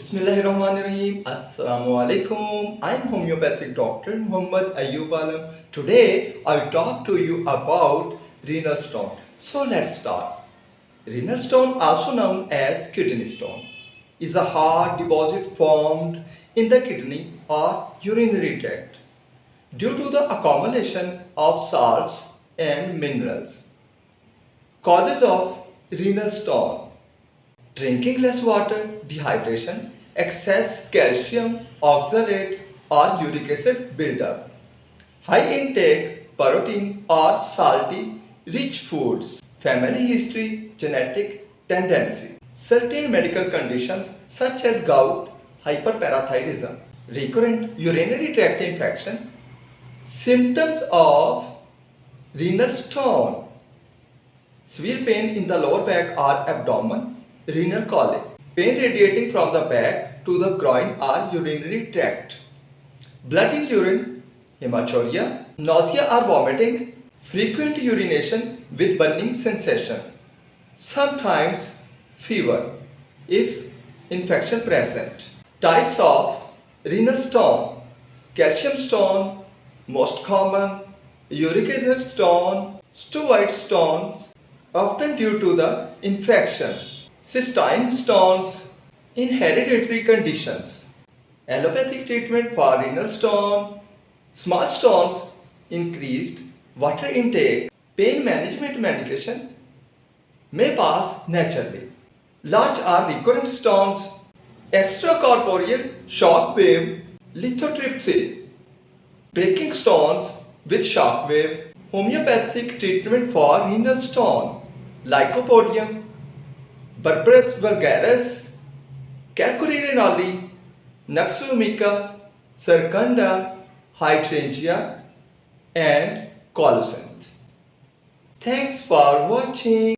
Bismillahirrahmanirrahim. Assalamu alaikum. I'm homeopathic doctor Muhammad Ayub Alam. Today I'll talk to you about renal stone. So let's start. Renal stone, also known as kidney stone, is a hard deposit formed in the kidney or urinary tract due to the accumulation of salts and minerals. Causes of renal stone: drinking less water, dehydration, excess calcium, oxalate or uric acid buildup, high intake protein or salty rich foods, family history, genetic tendency, certain medical conditions such as gout, hyperparathyroidism, recurrent urinary tract infection, symptoms of renal stone: severe pain in the lower back or abdomen, renal colic, pain radiating from the back to the groin or urinary tract, blood in urine, hematuria, nausea or vomiting, frequent urination with burning sensation, sometimes fever if infection present. Types of renal stone: calcium stone, most common, uric acid stone, steroid stones, often due to the infection, cystine stones in hereditary conditions. Allopathic treatment for renal stone: small stones, increased water intake, pain management medication may pass naturally. Large or recurrent stones, extracorporeal shock wave, lithotripsy, breaking stones with shock wave. Homeopathic treatment for renal stone: lycopodium, Berberis vulgaris, Calculi, Naxumica, Sarcanda, hydrangea, and colocynth. Thanks for watching.